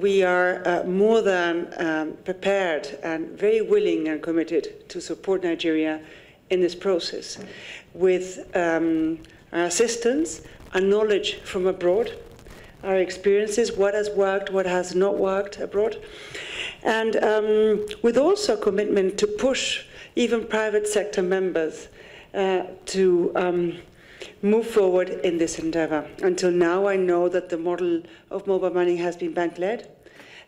we are more than prepared and very willing and committed to support Nigeria in this process with our assistance and knowledge from abroad, our experiences, what has worked, what has not worked abroad, and with also a commitment to push even private sector members to move forward in this endeavor. Until now, I know that the model of mobile money has been bank-led,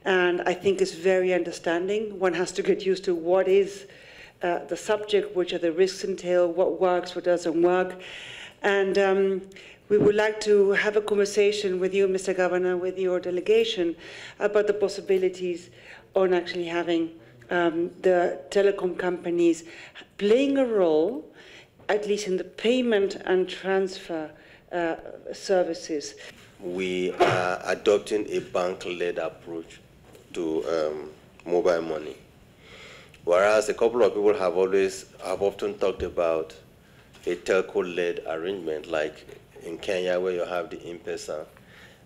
and I think it's very understanding. One has to get used to what is the subject, which are the risks entail, what works, what doesn't work. And we would like to have a conversation with you, Mr. Governor, with your delegation, about the possibilities on actually having the telecom companies playing a role, at least in the payment and transfer services. We are adopting a bank-led approach to mobile money. Whereas a couple of people have often talked about a telco-led arrangement, like in Kenya, where you have the M-Pesa,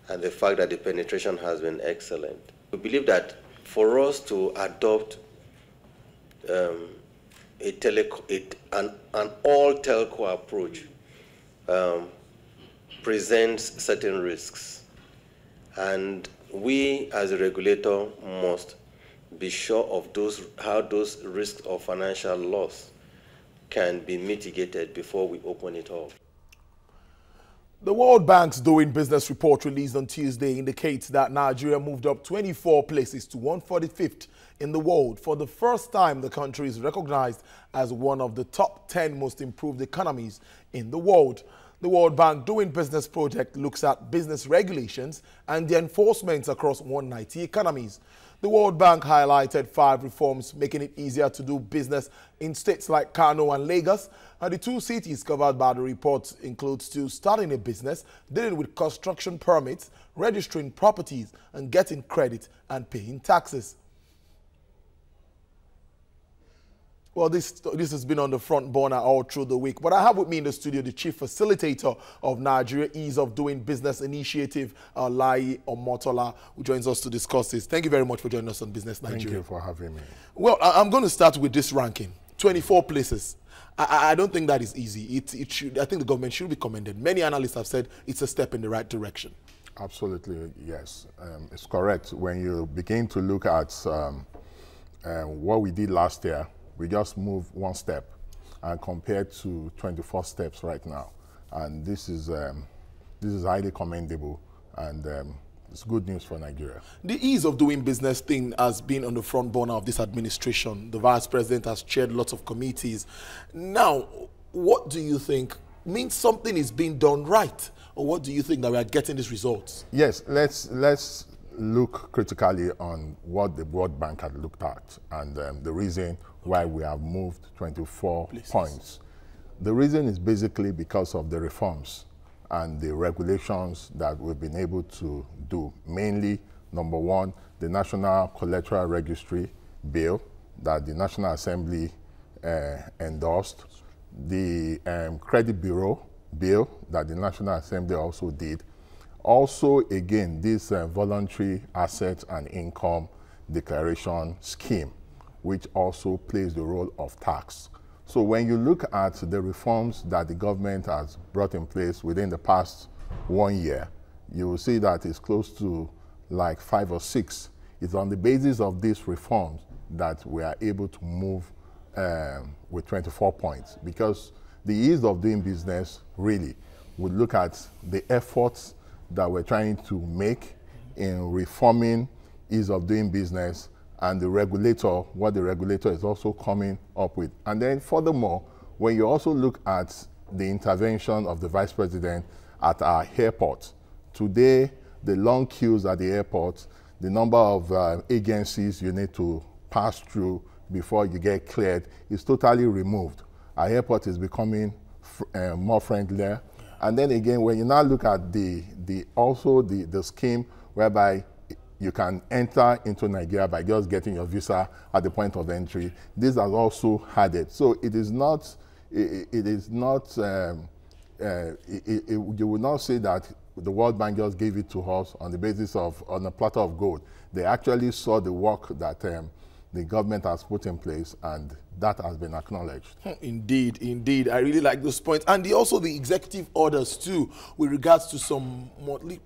and the fact that the penetration has been excellent. We believe that for us to adopt an all-telco approach presents certain risks, and we, as a regulator, must be sure of how those risks of financial loss can be mitigated before we open it up. The World Bank's Doing Business report released on Tuesday indicates that Nigeria moved up 24 places to 145th in the world. For the first time, the country is recognized as one of the top 10 most improved economies in the world. The World Bank Doing Business project looks at business regulations and the enforcement across 190 economies. The World Bank highlighted 5 reforms making it easier to do business in states like Kano and Lagos, and the 2 cities covered by the report include still starting a business, dealing with construction permits, registering properties, and getting credit and paying taxes. Well, this has been on the front burner all through the week. But I have with me in the studio the chief facilitator of Nigeria Ease of Doing Business Initiative, Lai Omotola, who joins us to discuss this. Thank you very much for joining us on Business Nigeria. Thank you for having me. Well, I'm going to start with this ranking. 24 places. I don't think that is easy. I think the government should be commended. Many analysts have said it's a step in the right direction. Absolutely, yes. It's correct. When you begin to look at what we did last year, we just moved 1 step and compared to 24 steps right now. And this is highly commendable, and it's good news for Nigeria. The ease of doing business thing has been on the front burner of this administration. The vice president has chaired lots of committees. Now, what do you think means something is being done right? Or what do you think that we are getting these results? Yes, let's look critically on what the World Bank had looked at and the reason why we have moved 24 points. The reason is basically because of the reforms and the regulations that we've been able to do. Mainly, number 1, the National Collateral Registry Bill that the National Assembly endorsed, the Credit Bureau Bill that the National Assembly also did. Also, again, this voluntary asset and income declaration scheme, which also plays the role of tax. So when you look at the reforms that the government has brought in place within the past 1 year, you will see that it's close to like 5 or 6. It's on the basis of these reforms that we are able to move with 24 points, because the ease of doing business really would look at the efforts that we're trying to make in reforming ease of doing business and the regulator, what the regulator is also coming up with. And then furthermore, when you also look at the intervention of the vice president at our airport, today the long queues at the airport, the number of agencies you need to pass through before you get cleared is totally removed. Our airport is becoming more friendlier. And then again, when you now look at the scheme whereby you can enter into Nigeria by just getting your visa at the point of entry, this has also added. So it is not, you will not say that the World Bank just gave it to us on the basis of, on a platter of gold. They actually saw the work that the government has put in place, and that has been acknowledged. Indeed, indeed. I really like those points. And also the executive orders too, with regards to some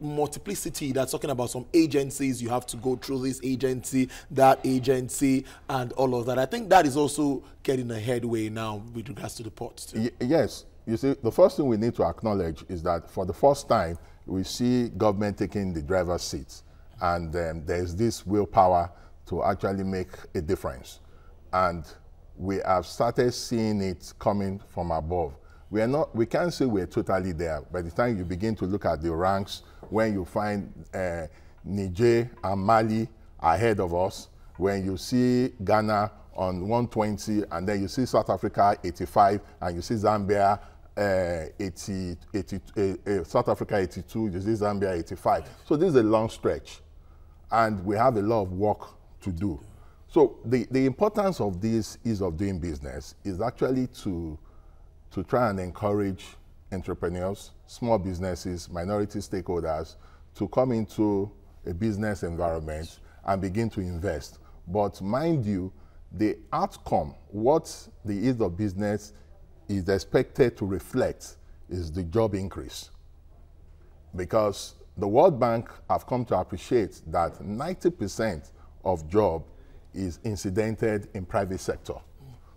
multiplicity. That's talking about some agencies. You have to go through this agency, that agency, and all of that. I think that is also getting a headway now with regards to the ports too. Yes. You see, the first thing we need to acknowledge is that for the first time, we see government taking the driver's seat. And there's this willpower to actually make a difference. And we have started seeing it coming from above. We can't say we're totally there. By the time you begin to look at the ranks, when you find Niger and Mali ahead of us, when you see Ghana on 120, and then you see South Africa 85, and you see Zambia 80, South Africa 82, you see Zambia 85. So this is a long stretch, and we have a lot of work to do. So the importance of this ease of doing business is actually to try and encourage entrepreneurs, small businesses, minority stakeholders to come into a business environment and begin to invest. But mind you, the outcome, what the ease of business is expected to reflect is the job increase. Because the World Bank have come to appreciate that 90% of job is incidented in private sector.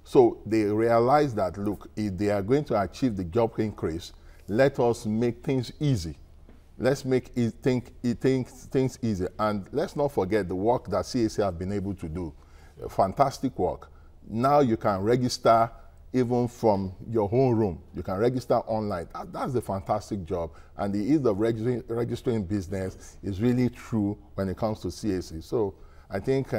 So they realize that, look, if they are going to achieve the job increase, let us make things easy. Let's make things easy. And let's not forget the work that CAC have been able to do. Fantastic work. Now you can register even from your own room. You can register online. That's a fantastic job. And the ease of registering business is really true when it comes to CAC. So I think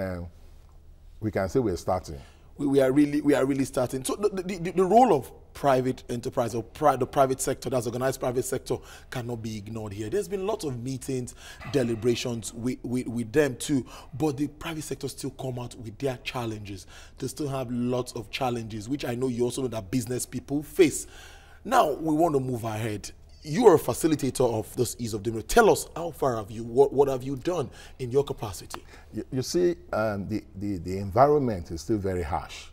we can say we're starting. We are really starting. So the role of private enterprise or the private sector, that's organized private sector, cannot be ignored here. There's been lots of meetings, deliberations with them too, but the private sector still come out with their challenges. They still have lots of challenges, which I know you also know that business people face. Now we want to move ahead. You are a facilitator of this ease of doing. Tell us, how far have you, what have you done in your capacity? You see, the environment is still very harsh,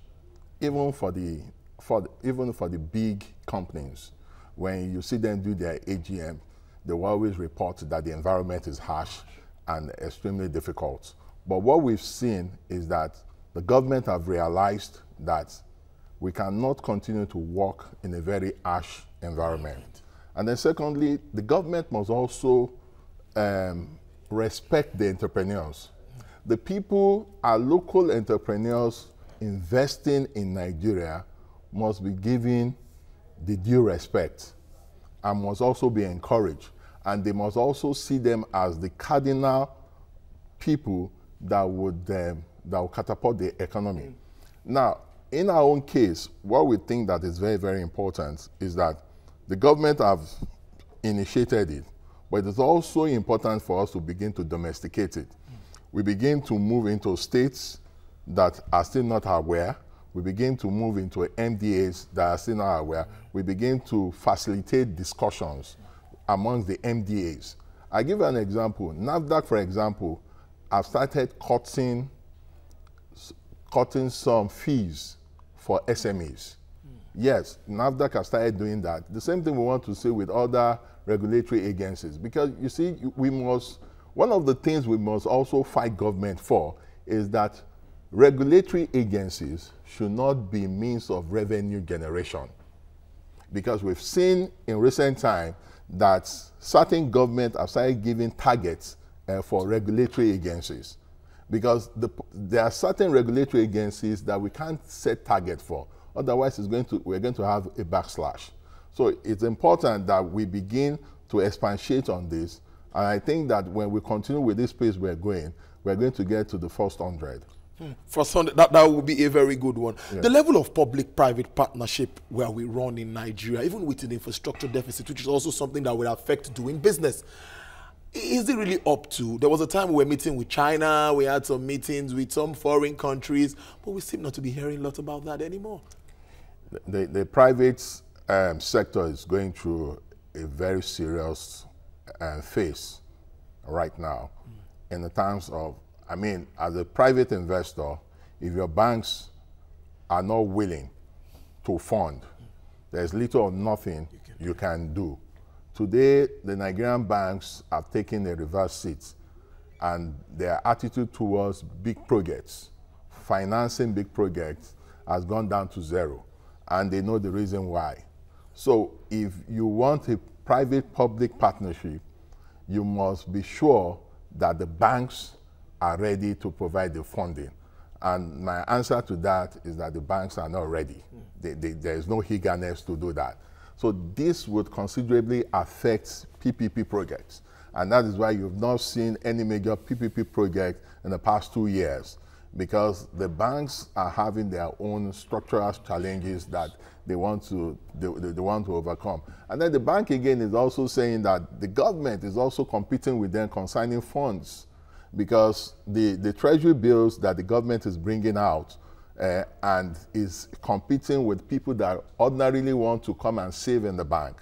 even for the big companies. When you see them do their AGM, they will always report that the environment is harsh and extremely difficult. But what we've seen is that the government have realized that we cannot continue to work in a very harsh environment. And then secondly, the government must also respect the entrepreneurs. The people, our local entrepreneurs investing in Nigeria must be given the due respect and must also be encouraged. And they must also see them as the cardinal people that would catapult the economy. Now, in our own case, what we think that is very, very important is that the government have initiated it, but it's also important for us to begin to domesticate it. We begin to move into states that are still not aware. We begin to move into MDAs that are still not aware. We begin to facilitate discussions amongst the MDAs. I give you an example. NAFDAC, for example, have started cutting some fees for SMEs. Yes, NAFDAC has started doing that. The same thing we want to say with other regulatory agencies, because you see, one of the things we must also fight government for is that regulatory agencies should not be means of revenue generation. Because we've seen in recent time that certain governments have started giving targets for regulatory agencies. Because there are certain regulatory agencies that we can't set target for. Otherwise, we're going to have a backslash. So it's important that we begin to expatiate on this. And I think that when we continue with this pace we're going to get to the first 100. First 100, that will be a very good one. Yeah. The level of public-private partnership where we run in Nigeria, even with the infrastructure deficit, which is also something that will affect doing business, is it really up to? There was a time we were meeting with China, we had some meetings with some foreign countries, but we seem not to be hearing a lot about that anymore. The private sector is going through a very serious phase right now in the terms of I mean, as a private investor, if your banks are not willing to fund, there's little or nothing you can do. Today, the Nigerian banks are taking a reverse seat, and their attitude towards big projects, financing big projects, has gone down to zero, and they know the reason why. So if you want a private-public partnership, you must be sure that the banks are ready to provide the funding. And my answer to that is that the banks are not ready. There is no eagerness to do that. So this would considerably affect PPP projects. And that is why you've not seen any major PPP project in the past 2 years, because the banks are having their own structural challenges that they want to overcome. And then the bank again is also saying that the government is also competing with them concerning funds, because the treasury bills that the government is bringing out and is competing with people that ordinarily want to come and save in the bank.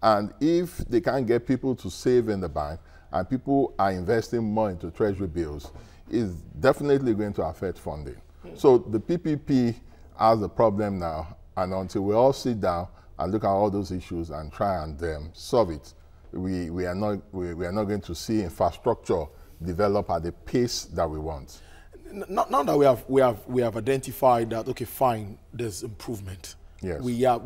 And if they can't get people to save in the bank and people are investing more into treasury bills, it's definitely going to affect funding. So the PPP has a problem now, and until we all sit down and look at all those issues and try and solve it, we are not going to see infrastructure develop at the pace that we want. Now that we have identified that, okay, fine, there's improvement. Yes. We are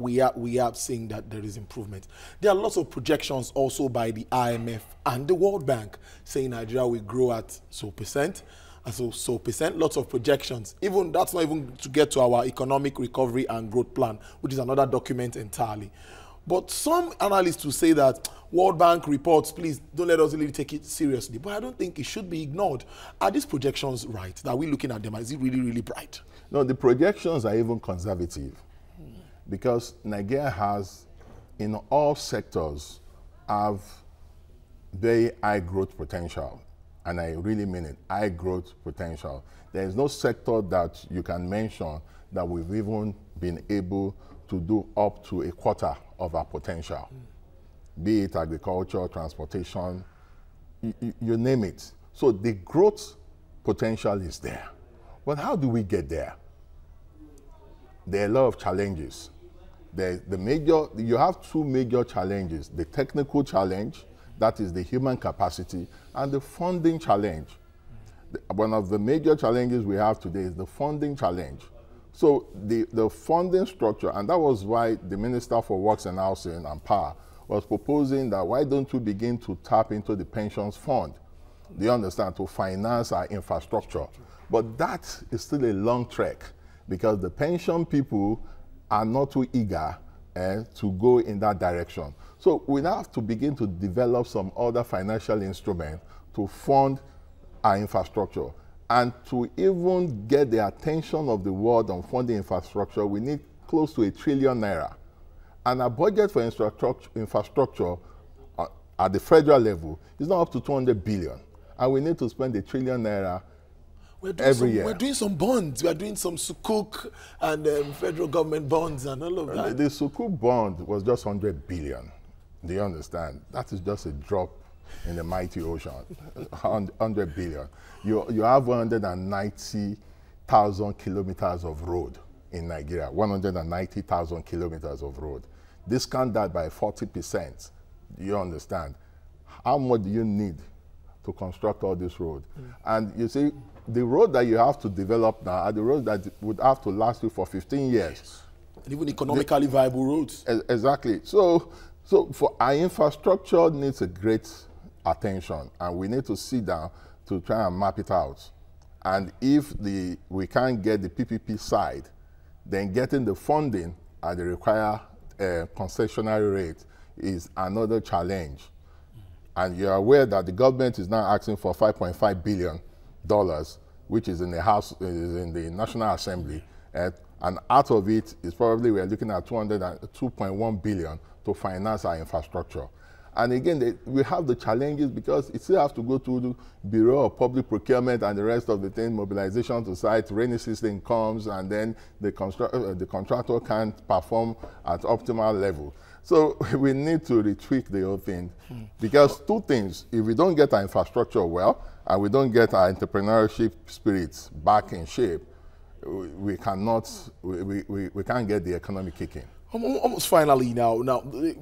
seeing that there is improvement. There are lots of projections also by the IMF and the World Bank saying Nigeria will grow at so percent, and so percent. Lots of projections. Even that's not even to get to our economic recovery and growth plan, which is another document entirely. But some analysts will say that World Bank reports, please don't let us really take it seriously. But I don't think it should be ignored. Are these projections right? Are we looking at them? Is it really, really bright? No, the projections are even conservative, because Nigeria has, in all sectors, have very high growth potential. And I really mean it, high growth potential. There is no sector that you can mention that we've even been able to do up to a quarter of our potential. Be it agriculture, transportation, you name it. So the growth potential is there. But how do we get there? There are a lot of challenges. You have two major challenges: the technical challenge, that is the human capacity, and the funding challenge. One of the major challenges we have today is the funding challenge. So the funding structure, and that was why the Minister for Works and Housing and Power was proposing that why don't we begin to tap into the pensions fund, do you understand, to finance our infrastructure. But that is still a long trek, because the pension people are not too eager to go in that direction. So we now have to begin to develop some other financial instrument to fund our infrastructure. And to even get the attention of the world on funding infrastructure, we need close to ₦1 trillion. And our budget for infrastructure at the federal level is not up to 200 billion. And we need to spend ₦1 trillion every year. We're doing some bonds. We're doing some Sukuk and federal government bonds and all of that. The Sukuk bond was just 100 billion. Do you understand? That is just a drop in the mighty ocean. 100 billion. You have 190,000 kilometers of road in Nigeria. 190,000 kilometers of road. Discount that by 40%. Do you understand? How much do you need to construct all this road? And you see, the road that you have to develop now are the roads that would have to last you for 15 years. And even economically viable roads. Exactly. So for our infrastructure needs a great attention, and we need to sit down to try and map it out. And if we can't get the PPP side, then getting the funding at the required concessionary rate is another challenge. And you're aware that the government is now asking for $5.5 billion, which is in the House, is in the National Assembly, and out of it is probably we're looking at 2.1 billion to finance our infrastructure. And again, we have the challenges because it still has to go through the Bureau of Public Procurement and the rest of the thing, mobilization to site, rainy season comes, and then the contractor can't perform at optimal level. So we need to retweak the whole thing because two things, if we don't get our infrastructure well and we don't get our entrepreneurship spirits back in shape, we can't get the economy kicking. Almost finally now,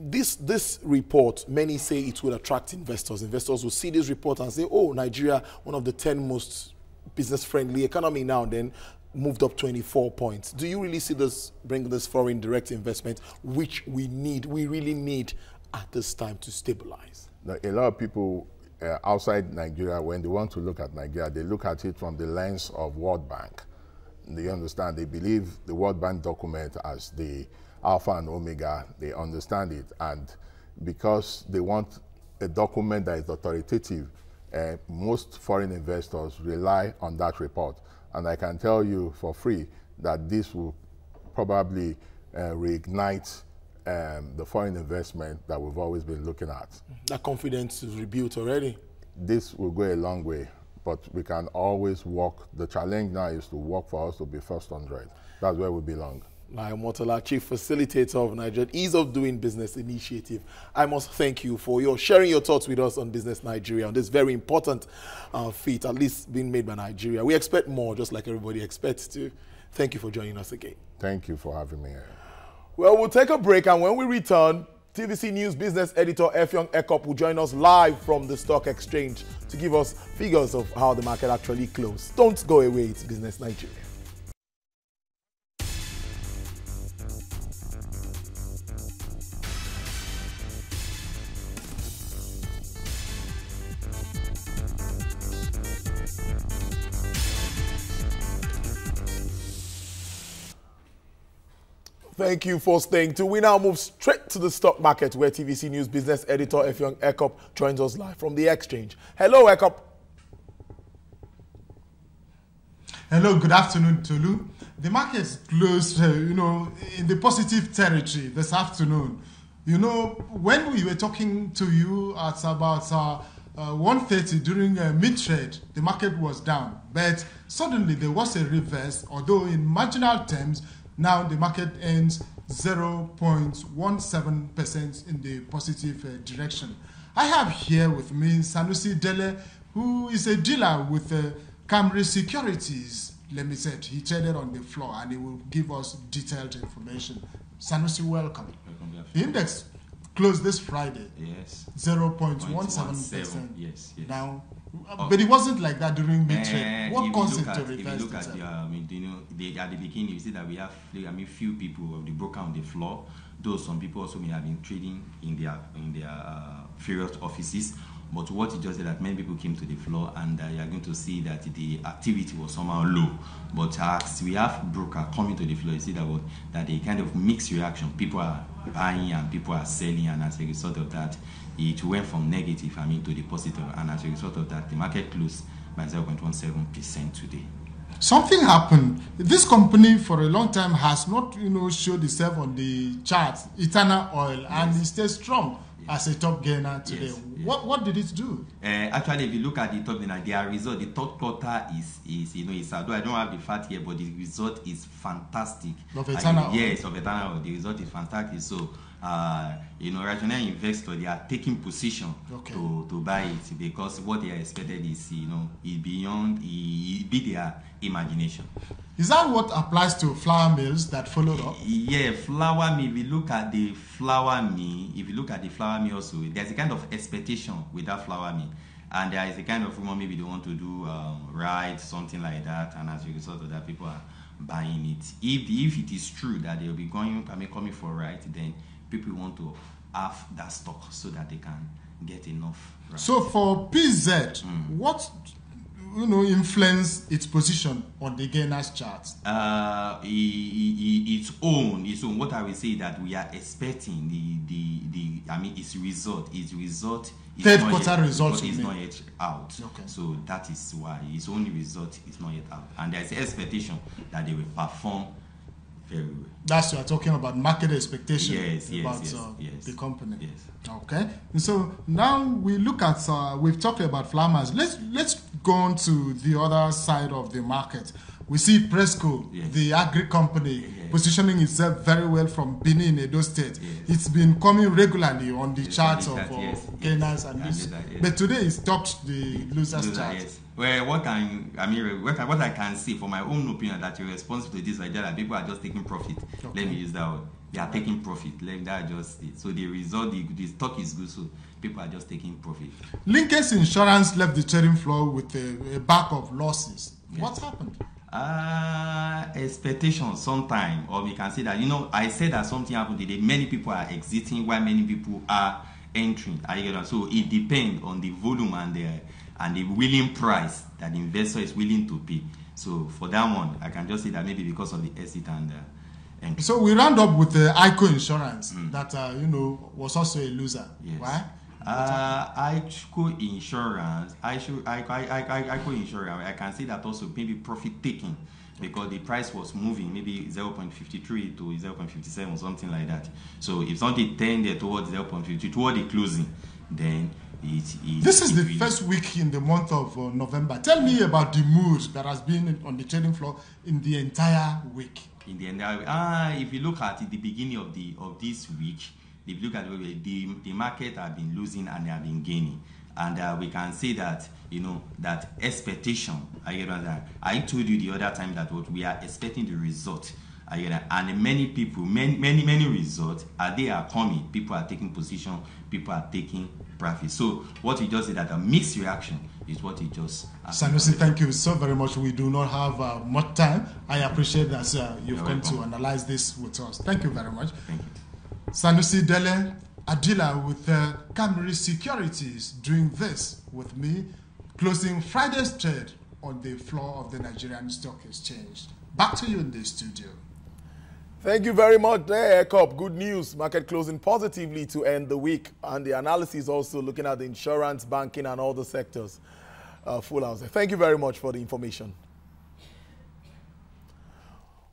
this report, many say it will attract investors. Investors will see this report and say, oh, Nigeria, one of the 10 most business-friendly economy now, then moved up 24 points. Do you really see this bring this foreign direct investment, which we really need at this time to stabilize? Now, a lot of people outside Nigeria, when they want to look at Nigeria, they look at it from the lens of World Bank. They understand, they believe the World Bank document as the alpha and omega, they understand it. And because they want a document that is authoritative, most foreign investors rely on that report. And I can tell you for free that this will probably reignite the foreign investment that we've always been looking at. That confidence is rebuilt already? This will go a long way, but we can always work. The challenge now is to work for us to be first 100. That's where we belong. Lai Omotola, Chief Facilitator of Nigeria Ease of Doing Business Initiative. I must thank you for sharing your thoughts with us on Business Nigeria, on this very important feat, at least being made by Nigeria. We expect more, just like everybody expects to. Thank you for joining us again. Thank you for having me here. Well, we'll take a break, and when we return, TVC News business editor Effiong Ekop will join us live from the stock exchange to give us figures of how the market actually closed. Don't go away, it's Business Nigeria. Thank you for staying tuned. We now move straight to the stock market where TVC News business editor Effiong Ekop joins us live from the exchange. Hello, Ekop. Hello, good afternoon, Tolu. The markets closed, in the positive territory this afternoon. When we were talking to you at about 1:30 during mid-trade, the market was down. But suddenly there was a reverse, although in marginal terms, now the market ends 0.17% in the positive direction. I have here with me Sanusi Dele, who is a dealer with Camry Securities Limited. He traded on the floor and he will give us detailed information. Sanusi, welcome. The index closed this Friday. Yes. 0.17%. Yes. Now, but it wasn't like that during mid-trade. What caused it to reverse? If you look at at the beginning, you see that we have, few people of the broker on the floor. Though some people also may have been trading in their various offices. But what it just said that many people came to the floor, and you are going to see that the activity was somehow low. But as we have broker coming to the floor, you see that a kind of mixed reaction. People are buying and people are selling, and as a result of that, it went from negative, to the positive, and as a result of that, the market closed by 0.17% today. Something happened. This company for a long time has not, showed itself on the chart, Eternal Oil, and it stays strong as a top gainer today. Yes. What did it do? Actually, if you look at the top gainer, their result, the third quarter is although I don't have the fact here, but the result is fantastic. Of Eternal Oil? Yes, of Eternal Oil. The result is fantastic. So, rational investors, they are taking position to buy it because what they are expected is, it be their imagination. Is that what applies to flour mills that followed up? Yeah, flour mill. If you look at the flour mill, also, there's a kind of expectation with that flour mill. And there is a kind of rumor maybe they want to do something like that, and as a result of that, people are buying it. If it is true that they'll be coming for right, then people want to have that stock so that they can get enough. Right? So for PZ, what influence its position on the gainers chart? Its own. What I will say that we are expecting its result. Third quarter result is not yet out. Okay. So that is why its only result is not yet out, and there is expectation that they will perform very well. That's what you're talking about, market expectation about the company. Yes. Okay. And so now we look at we've talked about flour mills. Let's gone to the other side of the market. We see Presco, yes. the agri company, yes. positioning itself very well from Benin, Edo State. Yes. It's been coming regularly on the charts of yes. gainers and losers. Yes. But today it's topped the losers chart. Yes. Well, what I can see from my own opinion that in response to this idea that people are just taking profit. Okay. Let me use that word. They are taking profit. Let that just it. So the result, the stock is good. So people are just taking profit. Linkers Insurance left the trading floor with a back of losses. Yes. What happened? Expectations sometime, or we can say that, I said that something happened today. Many people are exiting while many people are entering. So it depends on the volume and the willing price that the investor is willing to pay. So for that one, I can just say that maybe because of the exit and entry. So we round up with the ICO Insurance that was also a loser. Yes. Why? ICO Insurance, I can say that also maybe profit taking because the price was moving maybe 0.53 to 0.57 or something like that. So if something tended towards 0.52 toward the closing, then this is the first week in the month of November. Tell me about the mood that has been on the trading floor in the entire week. In the entire if you look at the beginning of this week, if you look at the market have been losing and they have been gaining, and we can say that that expectation. I told you the other time that what we are expecting the result, and many people, many results they are coming. People are taking position. People are taking profit. So what you just said that a mixed reaction is what you just. Sanusi, thank you so very much. We do not have much time. I appreciate that you've come to analyze this with us. Thank you very much. Thank you. Sanusi Dele Adila with Camry Securities doing this with me, closing Friday's trade on the floor of the Nigerian Stock Exchange. Back to you in the studio. Thank you very much there, Ekop. Good news. Market closing positively to end the week. And the analysis also looking at the insurance, banking, and all the sectors. Full house. Thank you very much for the information.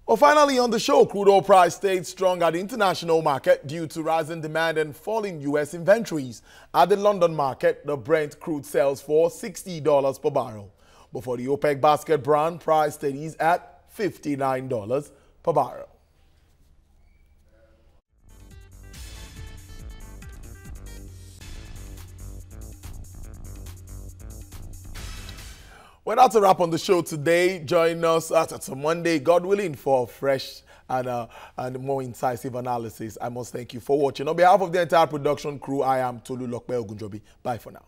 Well, finally on the show, crude oil price stayed strong at the international market due to rising demand and falling U.S. inventories. At the London market, the Brent crude sells for $60 per barrel. But for the OPEC basket brand, price steadies at $59 per barrel. Well, that's a wrap on the show today. Join us at Monday, God willing, for fresh and more incisive analysis. I must thank you for watching. On behalf of the entire production crew, I am Tolu Lokpe Ogunjobi. Bye for now.